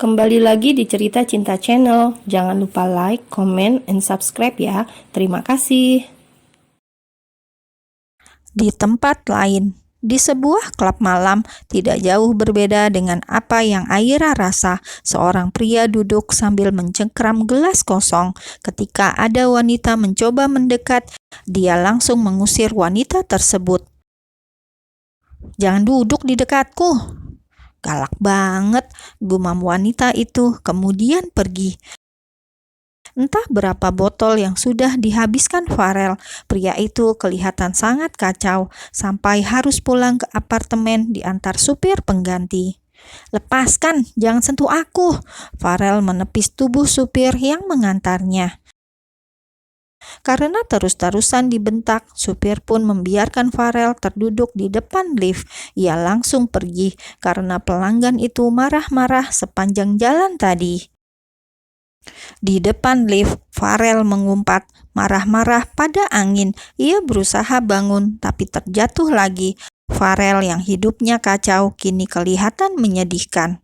Kembali lagi di Cerita Cinta Channel. Jangan lupa like, comment, and subscribe ya. Terima kasih. Di tempat lain, di sebuah klub malam tidak jauh berbeda dengan apa yang Aira rasa. Seorang pria duduk sambil mencengkram gelas kosong. Ketika ada wanita mencoba mendekat, dia langsung mengusir wanita tersebut. "Jangan duduk di dekatku." Galak banget, gumam wanita itu, kemudian pergi. Entah berapa botol yang sudah dihabiskan Farel. Pria itu kelihatan sangat kacau sampai harus pulang ke apartemen diantar supir pengganti. "Lepaskan, jangan sentuh aku." Farel menepis tubuh supir yang mengantarnya. Karena terus-terusan dibentak, supir pun membiarkan Farel terduduk di depan lift. Ia langsung pergi karena pelanggan itu marah-marah sepanjang jalan tadi. Di depan lift, Farel mengumpat, marah-marah pada angin. Ia berusaha bangun, tapi terjatuh lagi. Farel yang hidupnya kacau kini kelihatan menyedihkan.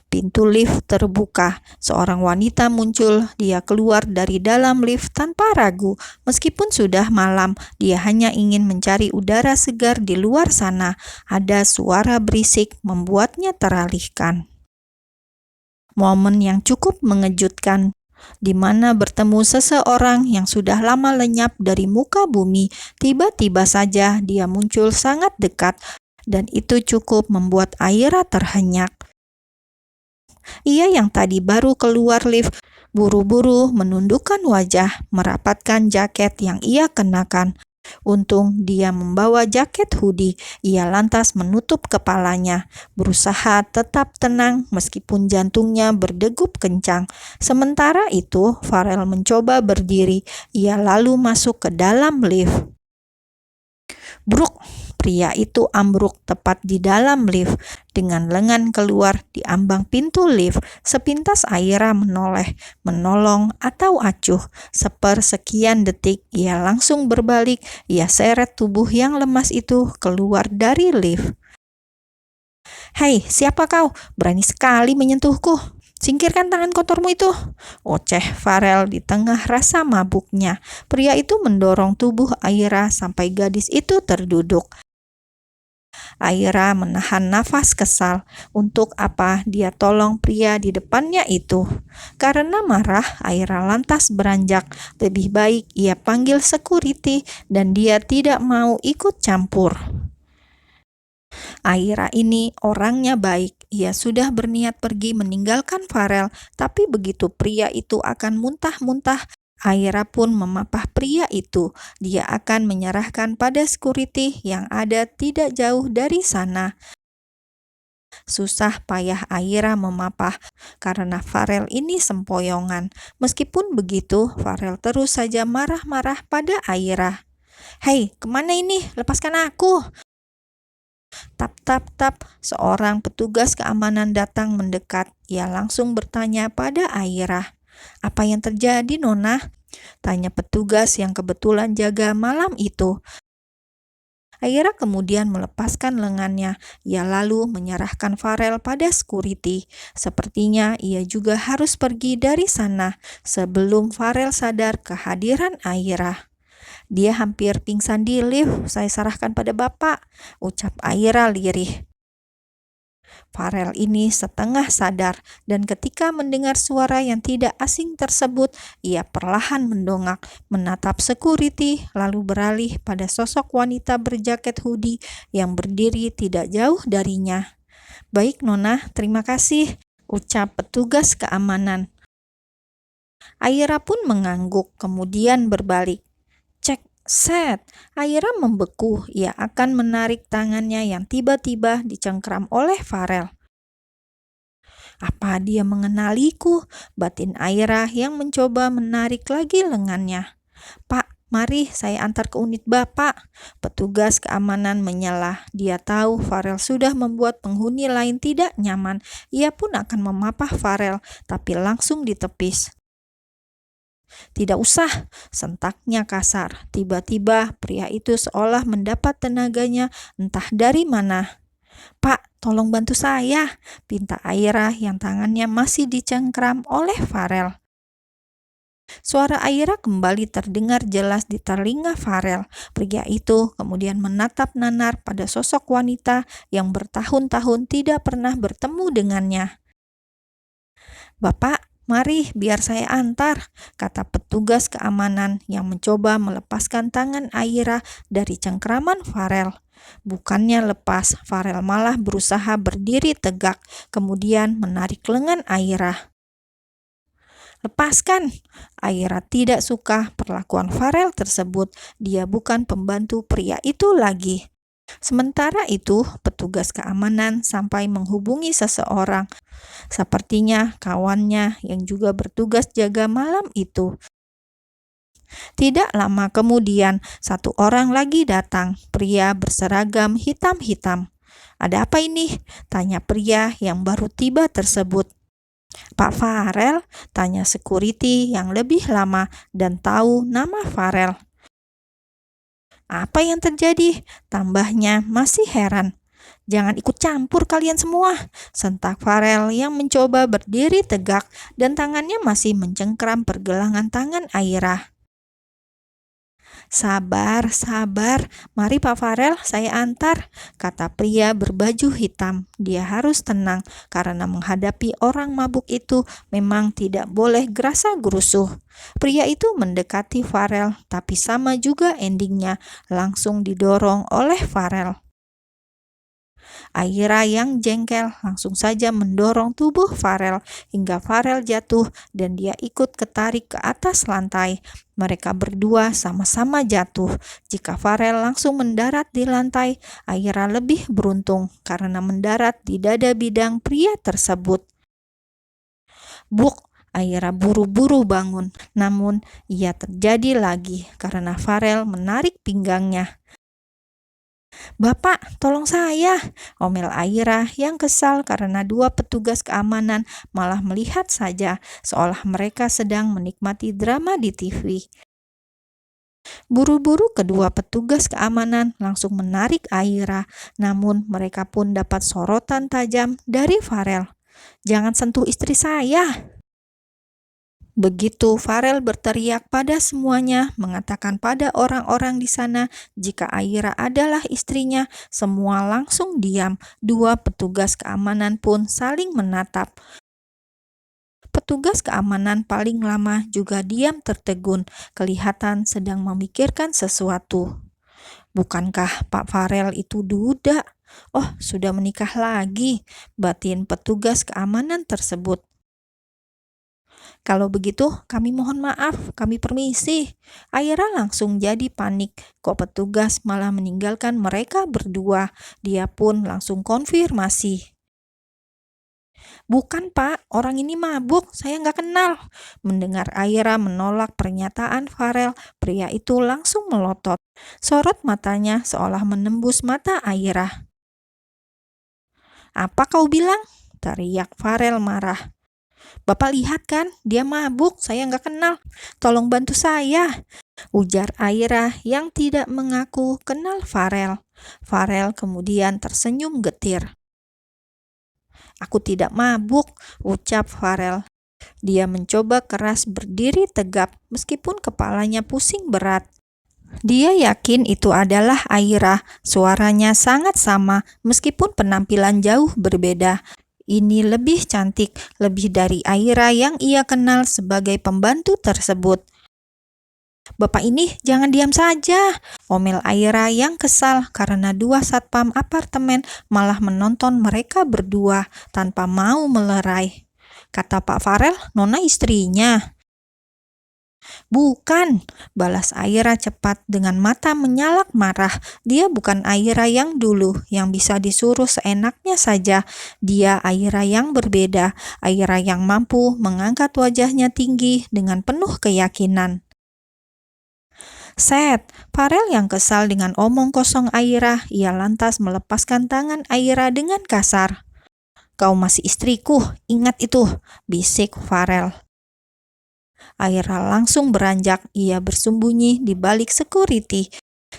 Pintu lift terbuka. Seorang wanita muncul. Dia keluar dari dalam lift tanpa ragu. Meskipun sudah malam, dia hanya ingin mencari udara segar di luar sana. Ada suara berisik membuatnya teralihkan. Momen yang cukup mengejutkan, di mana bertemu seseorang yang sudah lama lenyap dari muka bumi. Tiba-tiba saja dia muncul sangat dekat, dan itu cukup membuat Aira terhenyak. Ia yang tadi baru keluar lift, buru-buru menundukkan wajah, merapatkan jaket yang ia kenakan. Untung dia membawa jaket hoodie. Ia lantas menutup kepalanya, berusaha tetap tenang meskipun jantungnya berdegup kencang. Sementara itu, Farel mencoba berdiri. Ia lalu masuk ke dalam lift. Bruk! Pria itu ambruk tepat di dalam lift. Dengan lengan keluar di ambang pintu lift, sepintas Aira menoleh, menolong atau acuh. Sepersekian detik, ia langsung berbalik. Ia seret tubuh yang lemas itu keluar dari lift. "Hei, siapa kau? Berani sekali menyentuhku. Singkirkan tangan kotormu itu," oceh Farel di tengah rasa mabuknya. Pria itu mendorong tubuh Aira sampai gadis itu terduduk. Aira menahan nafas kesal. Untuk apa dia tolong pria di depannya itu? Karena marah, Aira lantas beranjak. Lebih baik ia panggil security dan dia tidak mau ikut campur. Aira ini orangnya baik. Ia sudah berniat pergi meninggalkan Farel, tapi begitu pria itu akan muntah-muntah, Aira pun memapah pria itu. Dia akan menyerahkan pada security yang ada tidak jauh dari sana. Susah payah Aira memapah karena Farel ini sempoyongan. Meskipun begitu, Farel terus saja marah-marah pada Aira. "Hei, kemana ini? Lepaskan aku!" Tap, tap, tap, seorang petugas keamanan datang mendekat. Ia langsung bertanya pada Aira. "Apa yang terjadi, Nona?" tanya petugas yang kebetulan jaga malam itu. Aira kemudian melepaskan lengannya. Ia lalu menyerahkan Farel pada security. Sepertinya ia juga harus pergi dari sana sebelum Farel sadar kehadiran Aira. "Dia hampir pingsan di lift. Saya serahkan pada Bapak," ucap Aira lirih. Farel ini setengah sadar, dan ketika mendengar suara yang tidak asing tersebut, ia perlahan mendongak, menatap security, lalu beralih pada sosok wanita berjaket hoodie yang berdiri tidak jauh darinya. "Baik, Nona, terima kasih," ucap petugas keamanan. Aira pun mengangguk, kemudian berbalik. Cek, set. Aira membeku. Ia akan menarik tangannya yang tiba-tiba dicengkram oleh Farel. "Apa dia mengenaliku?" batin Aira yang mencoba menarik lagi lengannya. "Pak, mari saya antar ke unit Bapak." Petugas keamanan menyalah. Dia tahu Farel sudah membuat penghuni lain tidak nyaman. Ia pun akan memapah Farel, tapi langsung ditepis. "Tidak usah," sentaknya kasar. Tiba-tiba pria itu seolah mendapat tenaganya entah dari mana. "Pak, tolong bantu saya," pinta Aira yang tangannya masih dicengkram oleh Farel. Suara Aira kembali terdengar jelas di telinga Farel. Pria itu kemudian menatap nanar pada sosok wanita yang bertahun-tahun tidak pernah bertemu dengannya. "Bapak, mari biar saya antar," kata petugas keamanan yang mencoba melepaskan tangan Aira dari cengkraman Farel. Bukannya lepas, Farel malah berusaha berdiri tegak, kemudian menarik lengan Aira. "Lepaskan!" Aira tidak suka perlakuan Farel tersebut. Dia bukan pembantu pria itu lagi. Sementara itu, petugas keamanan sampai menghubungi seseorang, sepertinya kawannya yang juga bertugas jaga malam itu. Tidak lama kemudian, satu orang lagi datang, pria berseragam hitam-hitam. "Ada apa ini?" tanya pria yang baru tiba tersebut. "Pak Farel?" tanya security yang lebih lama dan tahu nama Farel. "Apa yang terjadi?" tambahnya masih heran. "Jangan ikut campur kalian semua," sentak Farel yang mencoba berdiri tegak dan tangannya masih mencengkram pergelangan tangan Aira. "Sabar, sabar. Mari Pak Farel, saya antar," kata pria berbaju hitam. Dia harus tenang karena menghadapi orang mabuk itu memang tidak boleh gerasa-gerusuh. Pria itu mendekati Farel, tapi sama juga endingnya, langsung didorong oleh Farel. Aira yang jengkel langsung saja mendorong tubuh Farel hingga Farel jatuh dan dia ikut ketarik ke atas lantai. Mereka berdua sama-sama jatuh. Jika Farel langsung mendarat di lantai, Aira lebih beruntung karena mendarat di dada bidang pria tersebut. Buk! Aira buru-buru bangun, namun ia terjadi lagi karena Farel menarik pinggangnya. "Bapak, tolong saya!" omel Aira yang kesal karena dua petugas keamanan malah melihat saja seolah mereka sedang menikmati drama di TV. Buru-buru kedua petugas keamanan langsung menarik Aira, namun mereka pun dapat sorotan tajam dari Farel. "Jangan sentuh istri saya!" Begitu Farel berteriak pada semuanya, mengatakan pada orang-orang di sana jika Aira adalah istrinya, semua langsung diam. Dua petugas keamanan pun saling menatap. Petugas keamanan paling lama juga diam tertegun, kelihatan sedang memikirkan sesuatu. "Bukankah Pak Farel itu duda? Oh, sudah menikah lagi," batin petugas keamanan tersebut. "Kalau begitu, kami mohon maaf, kami permisi." Aira langsung jadi panik. Kok petugas malah meninggalkan mereka berdua? Dia pun langsung konfirmasi. "Bukan Pak, orang ini mabuk, saya nggak kenal." Mendengar Aira menolak pernyataan Farel, pria itu langsung melotot. Sorot matanya seolah menembus mata Aira. "Apa kau bilang?" teriak Farel marah. "Bapak lihat kan, dia mabuk, saya nggak kenal. Tolong bantu saya," ujar Aira yang tidak mengaku kenal Farel. Farel kemudian tersenyum getir. "Aku tidak mabuk," ucap Farel. Dia mencoba keras berdiri tegap meskipun kepalanya pusing berat. Dia yakin itu adalah Aira. Suaranya sangat sama meskipun penampilan jauh berbeda. Ini lebih cantik, lebih dari Aira yang ia kenal sebagai pembantu tersebut. "Bapak ini jangan diam saja," omel Aira yang kesal karena dua satpam apartemen malah menonton mereka berdua tanpa mau melerai. Kata Pak Farel, Nona istrinya. "Bukan," balas Aira cepat dengan mata menyalak marah. Dia bukan Aira yang dulu, yang bisa disuruh seenaknya saja. Dia Aira yang berbeda, Aira yang mampu mengangkat wajahnya tinggi dengan penuh keyakinan. Set, Farel yang kesal dengan omong kosong Aira, ia lantas melepaskan tangan Aira dengan kasar. "Kau masih istriku, ingat itu," bisik Farel. Aira langsung beranjak, ia bersembunyi di balik security.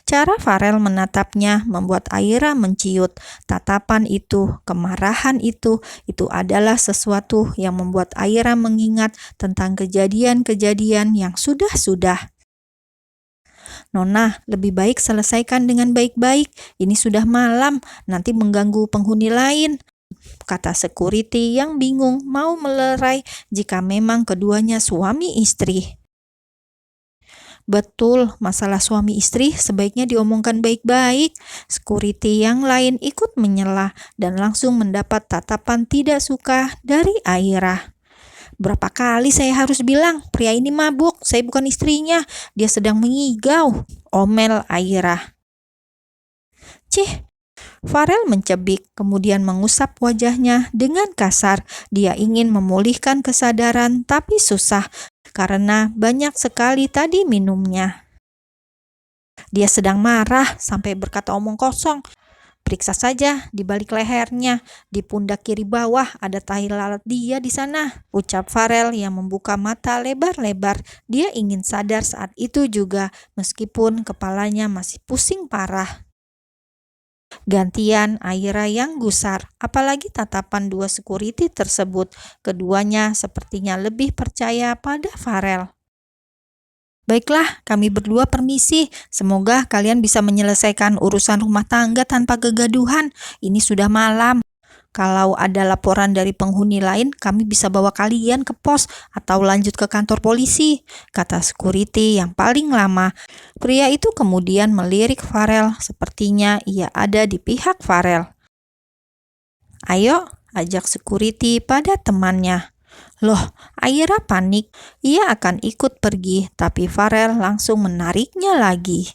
Cara Farel menatapnya membuat Aira menciut. Tatapan itu, kemarahan itu adalah sesuatu yang membuat Aira mengingat tentang kejadian-kejadian yang sudah-sudah. "Nona, lebih baik selesaikan dengan baik-baik. Ini sudah malam, nanti mengganggu penghuni lain," kata security yang bingung mau melerai jika memang keduanya suami istri. "Betul, masalah suami istri sebaiknya diomongkan baik-baik." Security yang lain ikut menyela dan langsung mendapat tatapan tidak suka dari Aira. "Berapa kali saya harus bilang, pria ini mabuk, saya bukan istrinya, dia sedang mengigau," omel Aira. "Cih," Farel mencebik, kemudian mengusap wajahnya dengan kasar. Dia ingin memulihkan kesadaran, tapi susah karena banyak sekali tadi minumnya. "Dia sedang marah sampai berkata omong kosong. Periksa saja di balik lehernya, di pundak kiri bawah ada tahi lalat dia di sana," ucap Farel yang membuka mata lebar-lebar. Dia ingin sadar saat itu juga, meskipun kepalanya masih pusing parah. Gantian Aira yang gusar, apalagi tatapan dua security tersebut. Keduanya sepertinya lebih percaya pada Farel. "Baiklah, kami berdua permisi. Semoga kalian bisa menyelesaikan urusan rumah tangga tanpa kegaduhan. Ini sudah malam. Kalau ada laporan dari penghuni lain, kami bisa bawa kalian ke pos atau lanjut ke kantor polisi," kata security yang paling lama. Pria itu kemudian melirik Farel, sepertinya ia ada di pihak Farel. "Ayo," ajak security pada temannya. Loh, Aira panik. Ia akan ikut pergi, tapi Farel langsung menariknya lagi.